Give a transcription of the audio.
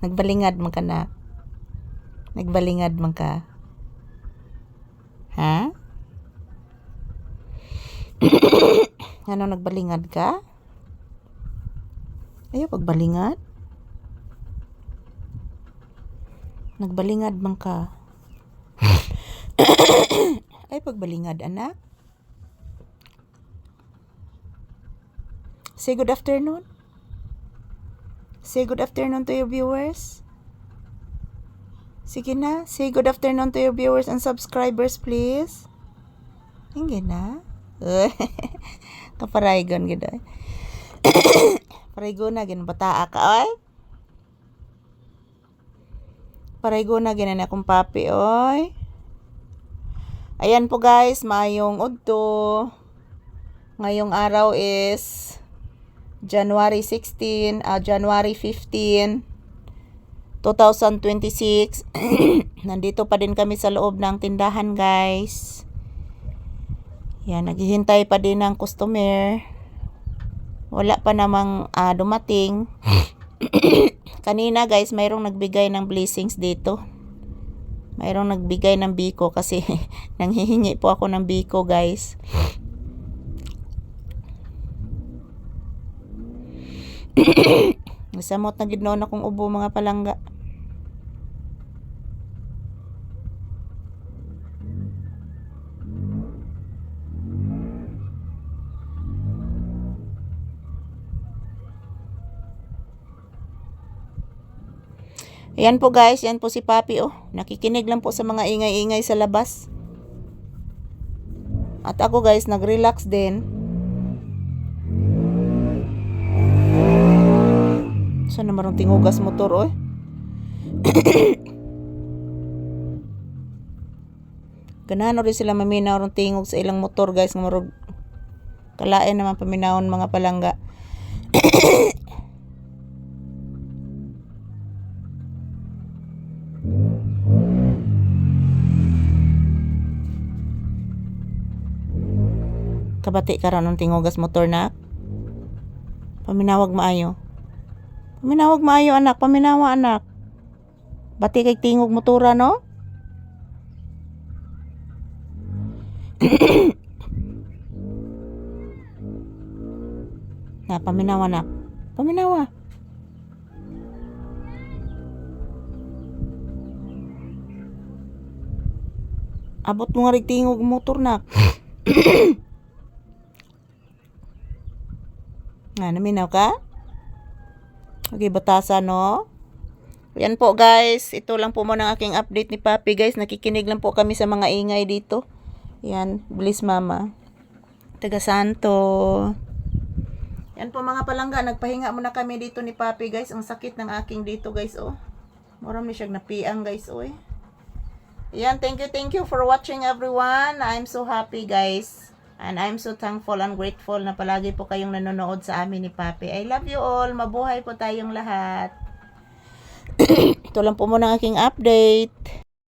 Nagbalingad man ka na. Nagbalingad man ka. Ha? Ano, nagbalingad ka? Ayaw pagbalingad? Nagbalingad man ka. Ay pagbalingad, anak. Say good afternoon. Say good afternoon to your viewers. Sige na, say good afternoon to your viewers and subscribers, please. Hindi na. Kaparaygon gid ay. Paraygon na gin bataa ka oy. Paraygon na gin na akong papi oy. Ayan po guys, maayong udto. Ngayong araw is January 15, 2026. Nandito pa din kami sa loob ng tindahan, guys. Yan, naghihintay pa din ng customer. Wala pa namang dumating. Kanina, guys, mayroong nagbigay ng blessings dito. Mayroong nagbigay ng biko kasi nanghihingi po ako ng biko, guys. Nasamot na gidnoon akong ubo, mga palangga. Ayan po guys, yan po si Papi oh. Nakikinig lang po sa mga ingay-ingay sa labas. At ako guys, nag-relax din. Saan na marong tingugas motor, oy? Ganahan rin sila maminaw rin tingog sa ilang motor, guys. Nga marong kalain naman paminawon, mga palangga. Kabati ka rin ng tingugas motor na. Paminawag maayo. Paminawag maayo, anak. Paminawa, anak. Bati kay tingog motora, no? Na, paminawa, anak. Paminawa. Abot mo nga rin tingog motor, nak. Nga, naminaw ka? Okay, batasan, no? Yan po guys, ito lang po muna ang aking update ni Papi guys. Nakikinig lang po kami sa mga ingay dito. Yan, bless mama. Taga Santo. Yan po mga palangga, nagpahinga muna kami dito ni Papi guys. Ang sakit ng aking dito guys, oh. Maram ni siya napiang guys, oh. Yan, thank you for watching everyone. I'm so happy guys. And I'm so thankful and grateful na palagi po kayong nanonood sa amin ni Papi. I love you all. Mabuhay po tayong lahat. Ito lang po muna ang aking update.